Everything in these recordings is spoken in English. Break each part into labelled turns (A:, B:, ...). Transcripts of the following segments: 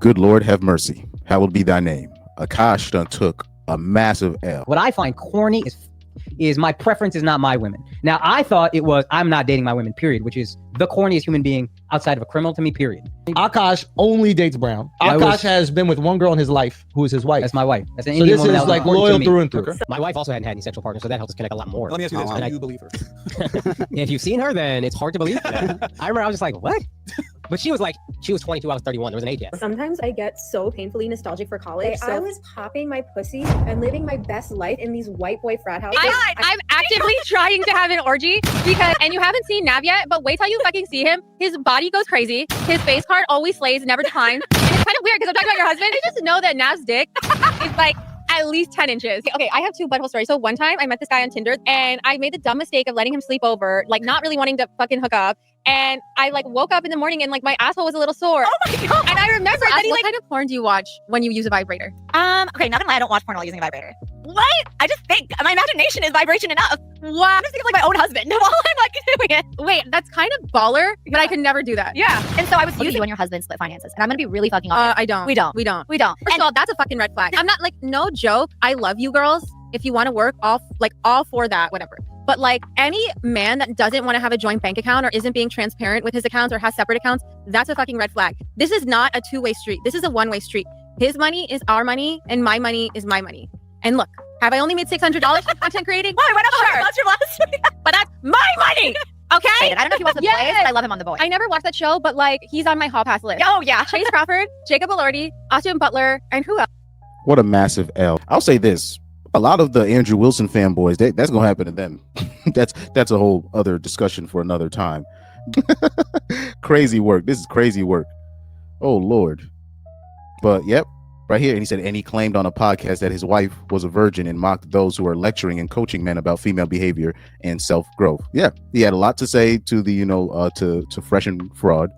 A: Good Lord have mercy. Hallowed be thy name. Akaash done took a massive L.
B: What I find corny is my preference is not my women. Now, I thought it was I'm not dating my women, period, which is the corniest human being outside of a criminal to me, period.
C: Akaash only dates brown. Akaash has been with one girl in his life who is his wife.
B: That's my wife. That's an
C: So
B: Indian
C: this
B: woman
C: is
B: that was
C: like
B: important
C: loyal
B: to me.
C: through and through.
D: Okay.
E: My wife also hadn't had any sexual partners, so that helps us connect a lot more.
D: Let me ask you this: do you believe her?
E: If you've seen her, then it's hard to believe. I remember I was just like, what? But she was 22, I was 31. There was an age gap.
F: Sometimes I get so painfully nostalgic for college. I was popping my pussy and living my best life in these white boy frat houses.
G: I'm actively trying to have an orgy and you haven't seen Nav yet, but wait till you fucking see him. His body goes crazy. His face card always slays, never declines. And it's kind of weird because I'm talking about your husband. I just know that Nav's dick is like at least 10 inches. Okay, I have two butthole stories. So one time I met this guy on Tinder and I made the dumb mistake of letting him sleep over, like not really wanting to fucking hook up. And I like woke up in the morning and like my asshole was a little sore.
H: Oh my God.
G: And I remember that he
H: What
G: like,
H: kind
G: of porn do you watch when you use a vibrator?
H: Okay, not gonna lie, I don't watch porn while using a vibrator. What? I just think my imagination is vibration enough.
G: Wow.
H: I just think of like my own husband while I'm like doing it.
G: Wait, that's kind of baller, but I could never do that.
H: Yeah. And so I was using you and your husband split finances. And I'm gonna be really fucking honest.
G: I don't.
H: We don't.
G: We don't.
H: First
G: of all, that's a fucking red flag. I'm not like, no joke. I love you girls. If you want to work all for that, whatever. But like any man that doesn't want to have a joint bank account or isn't being transparent with his accounts or has separate accounts, that's a fucking red flag. This is not a two-way street. This is a one-way street. His money is our money and my money is my money. And look, have I only made $600 from content creating?
H: Why? Why not?
G: Sure.
H: That's your last week.
G: But that's my money. Okay?
H: I don't know if he wants to play, but I love him on The Boys.
G: I never watched that show, but like he's on my hall pass list.
H: Oh yeah.
G: Chase Crawford, Jacob Elordi, Austin Butler, and who else?
A: What a massive L. I'll say this. A lot of the Andrew Wilson fanboys, that's going to happen to them. That's a whole other discussion for another time. Crazy work. This is crazy work. Oh, Lord. But, yep, right here. And he said, and he claimed on a podcast that his wife was a virgin and mocked those who are lecturing and coaching men about female behavior and self-growth. Yeah, he had a lot to say to the, to Fresh and Fraud,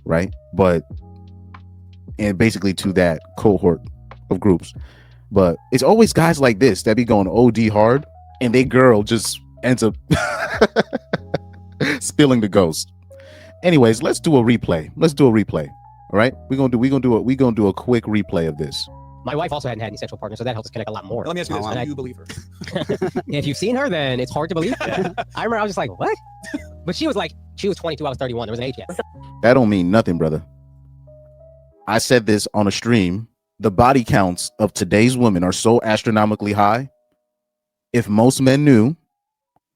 A: right? But, and basically to that cohort of groups. But it's always guys like this that be going OD hard and they girl just ends up spilling the ghost. Anyways, let's do a replay. All right, we're gonna do a quick replay of this.
E: My wife also hadn't had any sexual partners, so that helps us connect a lot more.
D: Let me ask you this: do you believe her?
E: If you've seen her, then it's hard to believe. I remember I was just like, what? But she was 22, I was 31. There was an age gap.
A: That don't mean nothing, brother. I said this on a stream. The body counts of today's women are so astronomically high. If most men knew,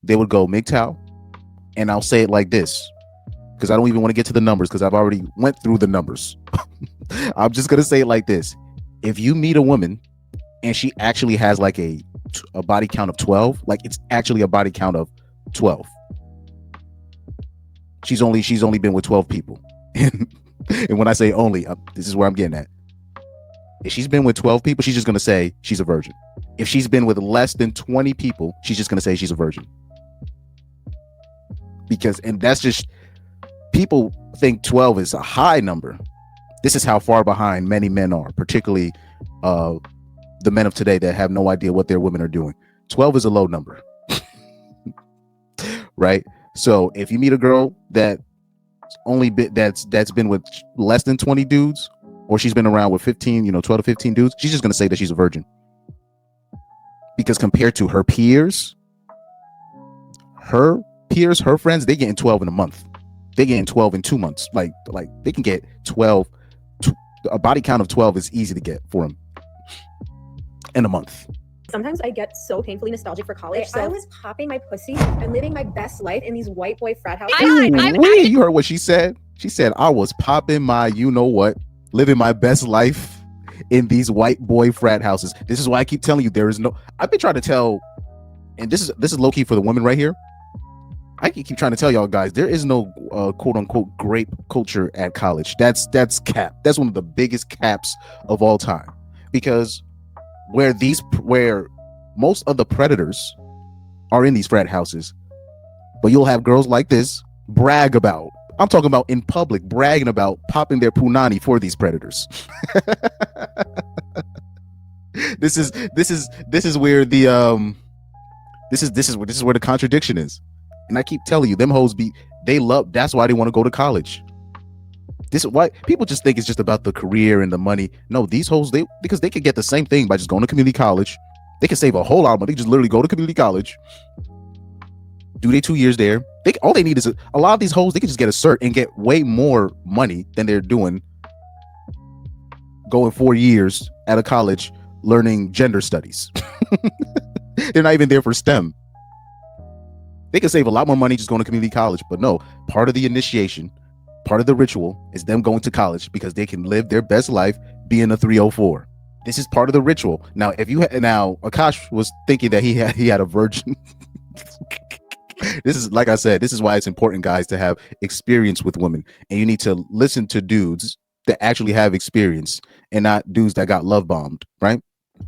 A: they would go MGTOW. And I'll say it like this, because I don't even want to get to the numbers because I've already went through the numbers. I'm just going to say it like this. If you meet a woman and she actually has like a body count of 12, like it's actually a body count of 12. She's only been with 12 people. And when I say only, this is where I'm getting at. If she's been with 12 people, she's just going to say she's a virgin. If she's been with less than 20 people, she's just going to say she's a virgin. And that's just, people think 12 is a high number. This is how far behind many men are, particularly the men of today that have no idea what their women are doing. 12 is a low number. Right? So if you meet a girl that's been with less than 20 dudes, or she's been around with 12 to 15 dudes, she's just going to say that she's a virgin. Because compared to her peers, her friends, they getting 12 in a month. They getting 12 in 2 months. Like they can get 12. A body count of 12 is easy to get for them in a month.
F: Sometimes I get so painfully nostalgic for college. I was popping my pussy and living my best life in these white boy frat houses.
A: You heard what she said? She said, I was popping my you-know-what, living my best life in these white boy frat houses. This is why I keep telling you I've been trying to tell, and this is low-key for the women right here. I keep trying to tell y'all guys, there is no quote-unquote grape culture at college. That's cap. That's one of the biggest caps of all time. Because where most of the predators are in these frat houses, but you'll have girls like this brag about, I'm talking about in public, bragging about popping their punani for these predators. This is where the this is where the contradiction is. And I keep telling you, them hoes that's why they want to go to college. This is why people just think it's just about the career and the money. No, these hoes, because they could get the same thing by just going to community college. They can save a whole lot of money. They just literally go to community college, do their 2 years there. All they need is a lot of these hoes. They can just get a cert and get way more money than they're doing going 4 years at a college learning gender studies. They're not even there for STEM. They can save a lot more money just going to community college. But no, part of the initiation, part of the ritual is them going to college because they can live their best life being a 304. This is part of the ritual. Now, now Akaash was thinking that he had a virgin. This is, like I said, this is why it's important, guys, to have experience with women, and you need to listen to dudes that actually have experience and not dudes that got love bombed, right?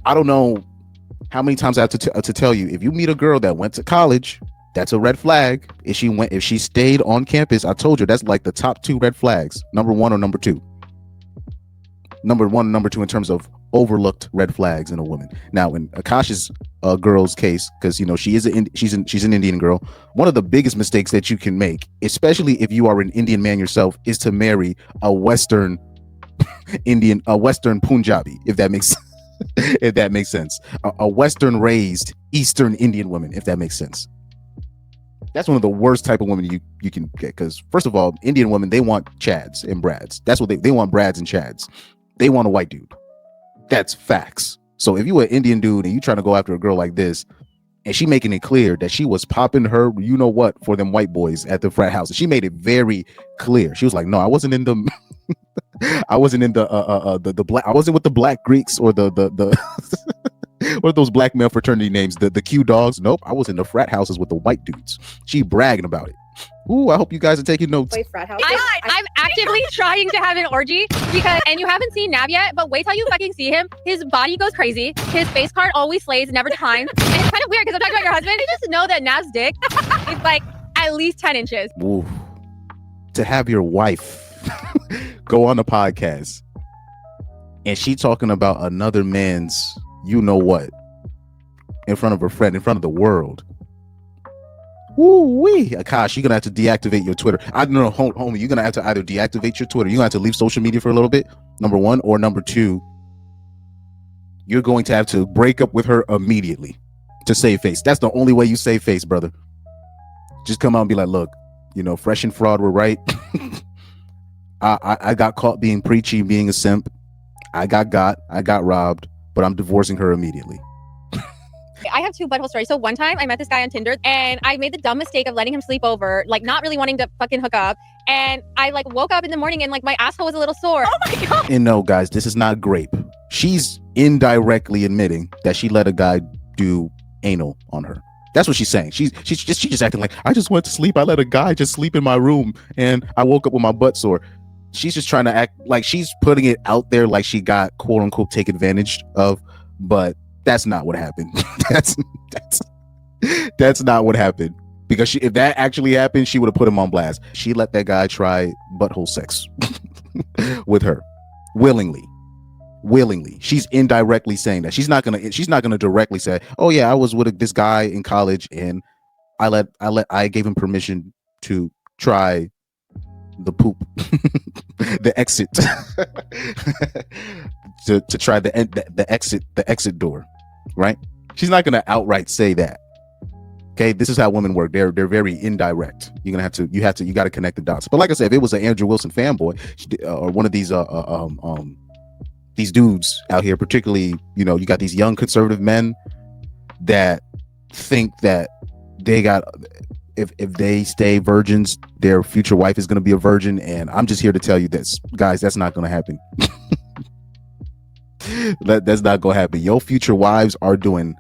A: I don't know how many times I have to tell you, if you meet a girl that went to college, that's a red flag. If she stayed on campus, I told you that's like the top 2 red flags, number 1 or number 2. Number 1 and number 2 in terms of overlooked red flags in a woman. Now, in Akaash's girl's case, because she's an Indian girl, one of the biggest mistakes that you can make, especially if you are an Indian man yourself, is to marry a Western Indian, a Western Punjabi, if that makes sense, a Western raised Eastern Indian woman, if that makes sense. That's one of the worst type of women you can get, because first of all, Indian women, they want chads and brads. That's what they want, brads and chads. They want a white dude. That's facts. So if you an Indian dude and you trying to go after a girl like this, and she making it clear that she was popping her, you know what, for them white boys at the frat house, and she made it very clear. She was like, no, I wasn't in the I wasn't in the black, I wasn't with the black Greeks or the what are those black male fraternity names, the Q dogs. Nope, I was in the frat houses with the white dudes. She bragging about it. Ooh, I hope you guys are taking notes.
F: Frat house.
G: I'm actively trying to have an orgy and you haven't seen Nav yet, but wait till you fucking see him. His body goes crazy. His face card always slays, never declines. And it's kind of weird because I'm talking about your husband. You just know that Nav's dick is like at least 10 inches.
A: Ooh. To have your wife go on a podcast and she talking about another man's you know what in front of her friend, in front of the world. Woo-wee. Akaash, you're gonna have to deactivate your Twitter. I don't know, homie, you're gonna have to either deactivate your Twitter, you're gonna have to leave social media for a little bit, number 1, or number 2, you're going to have to break up with her immediately to save face. That's the only way you save face, brother. Just come out and be like, look, Fresh and Fraud were right. I got caught being preachy, being a simp. I got robbed, but I'm divorcing her immediately.
G: I have 2 butthole stories. So one time I met this guy on Tinder and I made the dumb mistake of letting him sleep over, like not really wanting to fucking hook up. And I woke up in the morning and my asshole was a little sore. Oh my God.
A: And no, guys, this is not grape. She's indirectly admitting that she let a guy do anal on her. That's what she's saying. She's just acting like, I just went to sleep. I let a guy just sleep in my room and I woke up with my butt sore. She's just trying to act like she's putting it out there like she got quote unquote taken advantage of, but that's not what happened. that's not what happened. Because if that actually happened, she would have put him on blast. She let that guy try butthole sex with her willingly. She's indirectly saying that. She's not gonna directly say, oh yeah, I was with this guy in college and I gave him permission to try the poop, the exit, to try the exit door, right? She's not gonna outright say that. Okay, this is how women work. They're very indirect. You got to connect the dots. But like I said, if it was an Andrew Wilson fanboy or one of these dudes out here, particularly, you got these young conservative men that think that they got, if they stay virgins, their future wife is going to be a virgin. And I'm just here to tell you this, guys, that's not going to happen. That's not going to happen. Your future wives are doing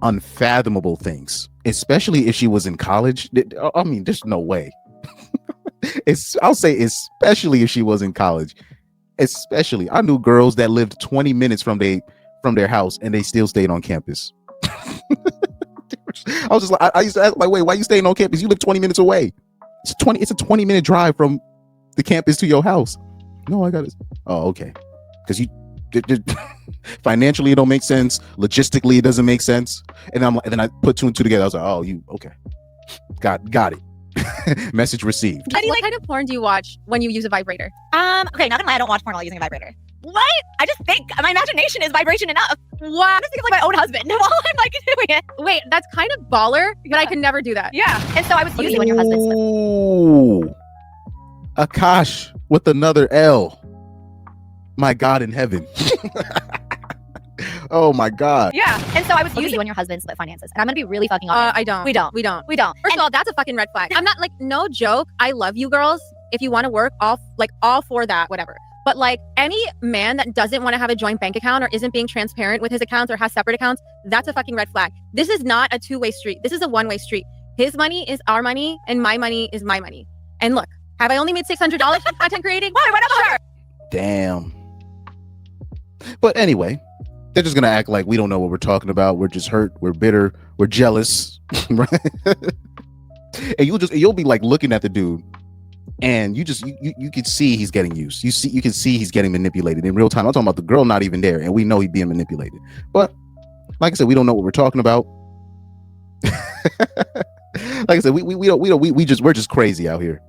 A: unfathomable things, especially if she was in college. I mean, there's no way. I'll say especially if she was in college. Especially, I knew girls that lived 20 minutes from their house and they still stayed on campus. I was just like, I used to ask, like, wait, why are you staying on campus? You live 20 minutes away. It's a 20-minute drive from the campus to your house. No, I got it. Oh, okay. Because financially it don't make sense. Logistically, it doesn't make sense. And then I put 2 and 2 together. I was like, oh, you okay? Got it. Message received.
G: What kind of porn do you watch when you use a vibrator?
H: Okay, not gonna lie, I don't watch porn while using a vibrator. What? I just think my imagination is vibration enough.
G: Wow.
H: I just think it's like my own husband while I'm like doing it.
G: Wait, that's kind of baller, but I could never do that.
H: Yeah. And so I was using when your husband's with.
A: Ooh. Akaash with another L. My God in heaven. Oh my God.
H: Yeah. And so I was using when your husband split finances. And I'm gonna be really fucking honest.
G: I don't.
H: We don't.
G: We don't.
H: We don't.
G: First of all, that's a fucking red flag. I'm not like, no joke. I love you girls. If you want to work, all for that, whatever. But like any man that doesn't want to have a joint bank account or isn't being transparent with his accounts or has separate accounts, that's a fucking red flag. This is not a two-way street. This is a one-way street. His money is our money and my money is my money. And look, have I only made $600 from content creating?
H: Why? Why not more?
A: Damn. But anyway, they're just gonna act like we don't know what we're talking about. We're just hurt. We're bitter. We're jealous. Right? And you'll be like looking at the dude, and you can see he's getting used. You can see he's getting manipulated in real time. I'm talking about the girl not even there, and we know he's being manipulated. But like I said, we don't know what we're talking about. Like I said, we're just crazy out here.